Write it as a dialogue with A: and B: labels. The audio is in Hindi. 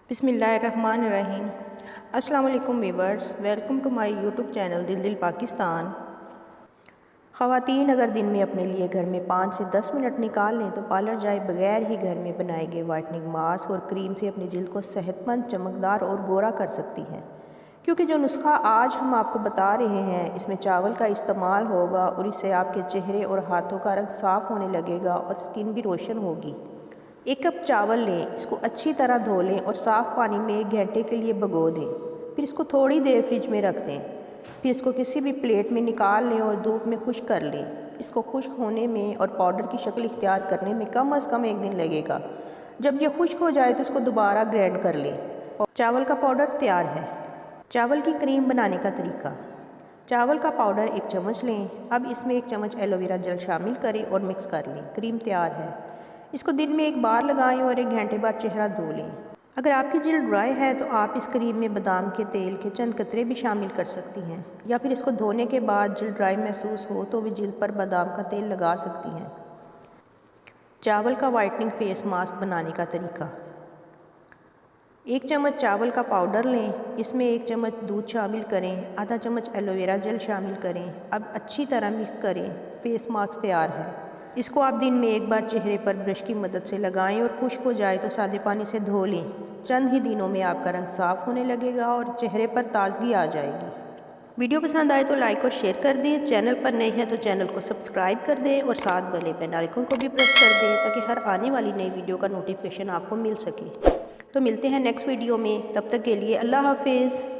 A: बिस्मिल्लाहिर्रहमानिर्रहीम। अस्सलाम वालेकुम viewers, welcome to my YouTube channel Dil Pakistan. ख़वातीन अगर दिन में अपने लिए घर में 5 से 10 मिनट निकाल लें तो पार्लर जाए बगैर ही घर में बनाए गए वाइटनिंग मास्क और क्रीम से अपनी जिल्द को सेहतमंद, चमकदार और गोरा कर सकती हैं। क्योंकि जो नुस्खा आज हम आपको बता रहे हैं इसमें चावल का इस्तेमाल होगा और इससे आपके चेहरे और हाथों का रंग साफ़ होने लगेगा और स्किन भी रोशन होगी। 1 कप चावल लें, इसको अच्छी तरह धो लें और साफ़ पानी में 1 घंटे के लिए भिगो दें। फिर इसको थोड़ी देर फ्रिज में रख दें। फिर इसको किसी भी प्लेट में निकाल लें और धूप में खुश्क कर लें। इसको खुश्क होने में और पाउडर की शक्ल इख्तियार करने में कम अज़ कम 1 दिन लगेगा। जब ये खुश्क हो जाए तो इसको दोबारा ग्राइंड कर लें। चावल का पाउडर तैयार है। चावल की क्रीम बनाने का तरीका। चावल का पाउडर 1 चम्मच लें। अब इसमें 1 चम्मच एलोवेरा जेल शामिल करें और मिक्स कर लें। क्रीम तैयार है। इसको दिन में 1 बार लगाएं और 1 घंटे बाद चेहरा धो लें। अगर आपकी जिल्द ड्राई है तो आप इस क्रीम में बादाम के तेल के चंद कतरे भी शामिल कर सकती हैं, या फिर इसको धोने के बाद जिल्द ड्राई महसूस हो तो भी जिल्द पर बादाम का तेल लगा सकती हैं। चावल का वाइटनिंग फेस मास्क बनाने का तरीका। 1 चम्मच चावल का पाउडर लें, इसमें 1 चम्मच दूध शामिल करें, आधा चम्मच एलोवेरा जेल शामिल करें। अब अच्छी तरह मिक्स करें। फेस मास्क तैयार है। इसको आप दिन में 1 बार चेहरे पर ब्रश की मदद से लगाएं और खुश्क हो जाए तो सादे पानी से धो लें। चंद ही दिनों में आपका रंग साफ़ होने लगेगा और चेहरे पर ताजगी आ जाएगी। वीडियो पसंद आए तो लाइक और शेयर कर दें। चैनल पर नए हैं तो चैनल को सब्सक्राइब कर दें और साथ वाले बेल आइकन को भी प्रेस कर दें ताकि हर आने वाली नई वीडियो का नोटिफिकेशन आपको मिल सके। तो मिलते हैं नेक्स्ट वीडियो में, तब तक के लिए अल्लाह हाफिज़।